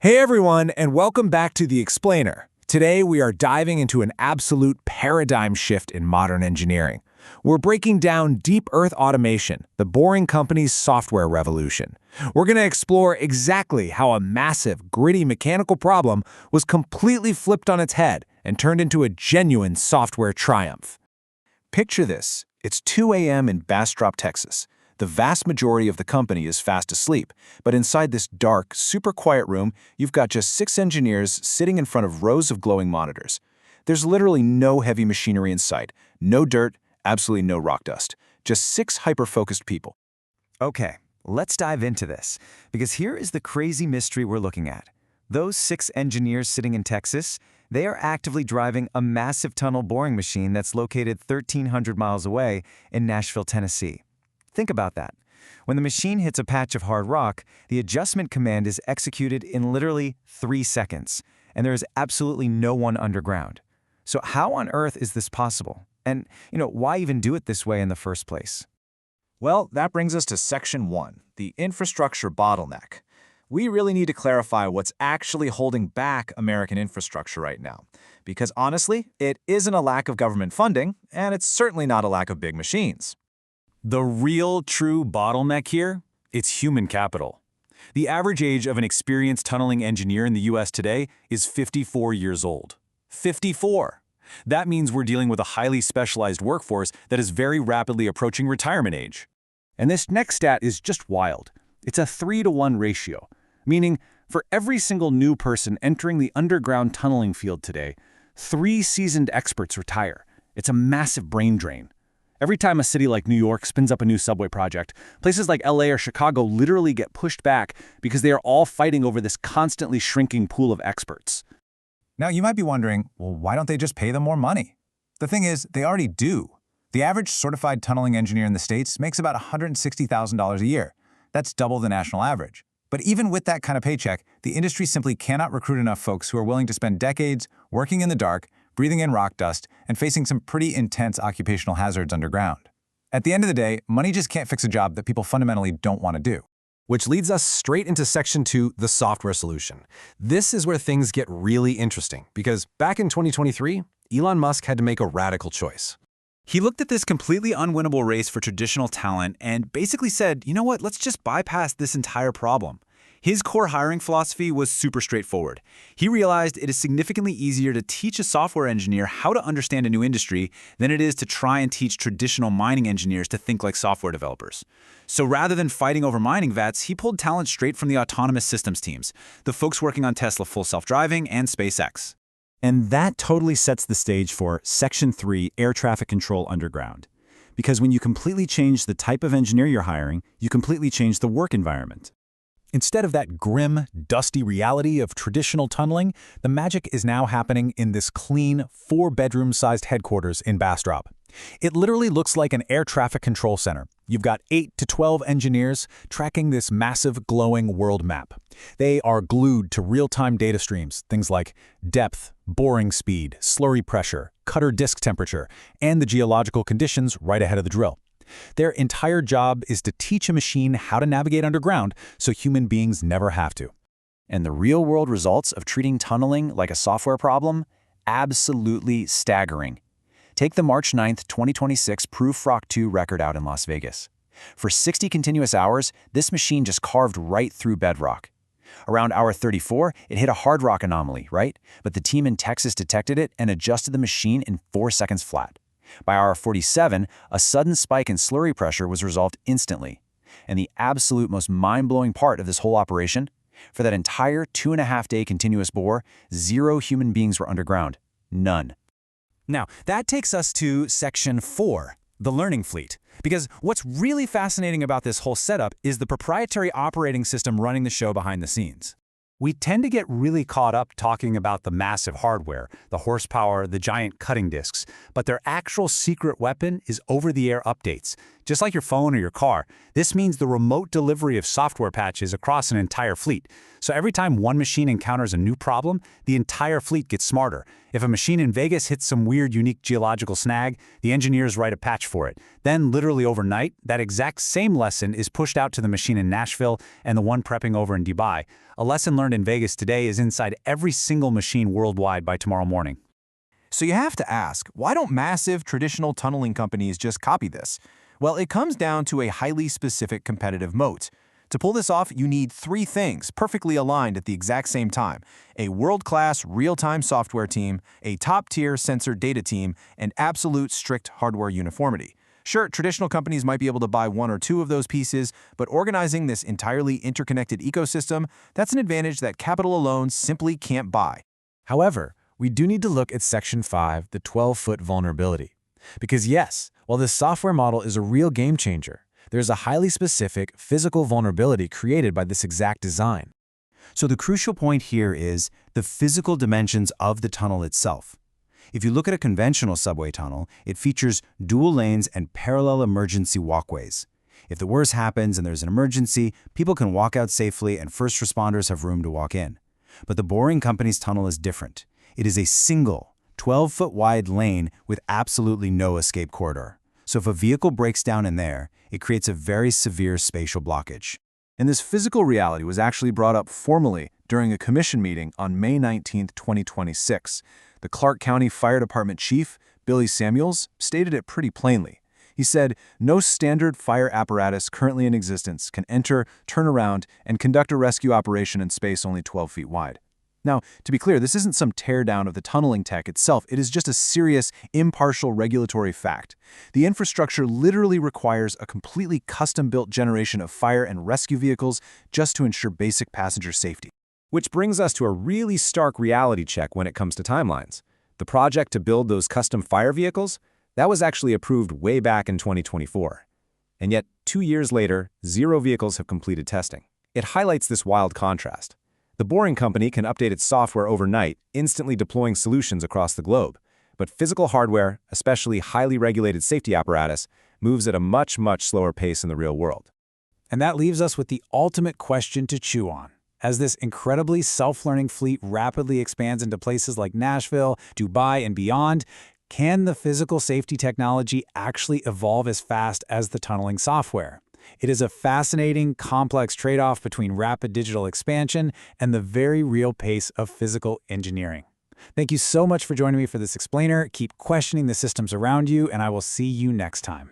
Hey everyone, and welcome back to The Explainer. Today we are diving into an absolute paradigm shift in modern engineering. We're breaking down deep earth automation, the Boring Company's software revolution. We're going to explore exactly how a massive, gritty mechanical problem was completely flipped on its head and turned into a genuine software triumph. Picture this. It's 2 a.m. in Bastrop, Texas. The vast majority of the company is fast asleep, but inside this dark, super quiet room, you've got just 6 engineers sitting in front of rows of glowing monitors. There's literally no heavy machinery in sight, no dirt, absolutely no rock dust, just 6 hyper-focused people. Okay, let's dive into this, because here is the crazy mystery we're looking at. Those 6 engineers sitting in Texas, they are actively driving a massive tunnel boring machine that's located 1,300 miles away in Nashville, Tennessee. Think about that. When the machine hits a patch of hard rock, the adjustment command is executed in literally 3 seconds, and there is absolutely no one underground. So how on earth is this possible? And, why even do it this way in the first place? Well, that brings us to Section 1, the infrastructure bottleneck. We really need to clarify what's actually holding back American infrastructure right now. Because honestly, it isn't a lack of government funding, and it's certainly not a lack of big machines. The real true bottleneck here, it's human capital. The average age of an experienced tunneling engineer in the US today is 54 years old. 54! That means we're dealing with a highly specialized workforce that is very rapidly approaching retirement age. And this next stat is just wild. It's a 3-to-1 ratio, meaning for every single new person entering the underground tunneling field today, 3 seasoned experts retire. It's a massive brain drain. Every time a city like New York spins up a new subway project, places like LA or Chicago literally get pushed back because they are all fighting over this constantly shrinking pool of experts. Now, you might be wondering, well, why don't they just pay them more money? The thing is, they already do. The average certified tunneling engineer in the States makes about $160,000 a year. That's double the national average. But even with that kind of paycheck, the industry simply cannot recruit enough folks who are willing to spend decades working in the dark, breathing in rock dust, and facing some pretty intense occupational hazards underground. At the end of the day, money just can't fix a job that people fundamentally don't want to do. Which leads us straight into Section 2, the software solution. This is where things get really interesting, because back in 2023, Elon Musk had to make a radical choice. He looked at this completely unwinnable race for traditional talent and basically said, you know what, let's just bypass this entire problem. His core hiring philosophy was super straightforward. He realized it is significantly easier to teach a software engineer how to understand a new industry than it is to try and teach traditional mining engineers to think like software developers. So rather than fighting over mining vats, he pulled talent straight from the autonomous systems teams, the folks working on Tesla full self-driving and SpaceX. And that totally sets the stage for Section 3, air traffic control underground. Because when you completely change the type of engineer you're hiring, you completely change the work environment. Instead of that grim, dusty reality of traditional tunneling, the magic is now happening in this clean, 4-bedroom-sized headquarters in Bastrop. It literally looks like an air traffic control center. You've got 8 to 12 engineers tracking this massive, glowing world map. They are glued to real-time data streams, things like depth, boring speed, slurry pressure, cutter disk temperature, and the geological conditions right ahead of the drill. Their entire job is to teach a machine how to navigate underground so human beings never have to. And the real-world results of treating tunneling like a software problem? Absolutely staggering. Take the March 9th, 2026 Prufrock 2 record out in Las Vegas. For 60 continuous hours, this machine just carved right through bedrock. Around hour 34, it hit a hard rock anomaly, right? But the team in Texas detected it and adjusted the machine in 4 seconds flat. By hour 47, a sudden spike in slurry pressure was resolved instantly. And the absolute most mind-blowing part of this whole operation? For that entire 2.5-day continuous bore, 0 human beings were underground. None. Now, that takes us to Section 4, the learning fleet. Because what's really fascinating about this whole setup is the proprietary operating system running the show behind the scenes. We tend to get really caught up talking about the massive hardware, the horsepower, the giant cutting disks, but their actual secret weapon is over-the-air updates, Just like your phone or your car, this means the remote delivery of software patches across an entire fleet. So every time one machine encounters a new problem, the entire fleet gets smarter. If a machine in Vegas hits some weird, unique geological snag, the engineers write a patch for it. Then, literally overnight, that exact same lesson is pushed out to the machine in Nashville and the one prepping over in Dubai. A lesson learned in Vegas today is inside every single machine worldwide by tomorrow morning. So you have to ask, why don't massive traditional tunneling companies just copy this? Well, it comes down to a highly specific competitive moat. To pull this off, you need three things perfectly aligned at the exact same time: a world-class real-time software team, a top-tier sensor data team, and absolute strict hardware uniformity. Sure, traditional companies might be able to buy one or two of those pieces, but organizing this entirely interconnected ecosystem, that's an advantage that capital alone simply can't buy. However, we do need to look at Section 5, the 12-foot vulnerability. Because yes, while this software model is a real game changer, there's a highly specific physical vulnerability created by this exact design. So the crucial point here is the physical dimensions of the tunnel itself. If you look at a conventional subway tunnel, it features dual lanes and parallel emergency walkways. If the worst happens and there's an emergency, people can walk out safely and first responders have room to walk in. But the Boring Company's tunnel is different. It is a single, 12-foot wide lane with absolutely no escape corridor. So if a vehicle breaks down in there, it creates a very severe spatial blockage. And this physical reality was actually brought up formally during a commission meeting on May 19, 2026. The Clark County Fire Department Chief, Billy Samuels, stated it pretty plainly. He said, "No standard fire apparatus currently in existence can enter, turn around, and conduct a rescue operation in space only 12 feet wide." Now, to be clear, this isn't some teardown of the tunneling tech itself. It is just a serious, impartial regulatory fact. The infrastructure literally requires a completely custom-built generation of fire and rescue vehicles just to ensure basic passenger safety. Which brings us to a really stark reality check when it comes to timelines. The project to build those custom fire vehicles, that was actually approved way back in 2024. And yet, 2 years later, 0 vehicles have completed testing. It highlights this wild contrast. The Boring Company can update its software overnight, instantly deploying solutions across the globe. But physical hardware, especially highly regulated safety apparatus, moves at a much, much slower pace in the real world. And that leaves us with the ultimate question to chew on. As this incredibly self-learning fleet rapidly expands into places like Nashville, Dubai, and beyond, can the physical safety technology actually evolve as fast as the tunneling software? It is a fascinating, complex trade-off between rapid digital expansion and the very real pace of physical engineering. Thank you so much for joining me for this explainer. Keep questioning the systems around you, and I will see you next time.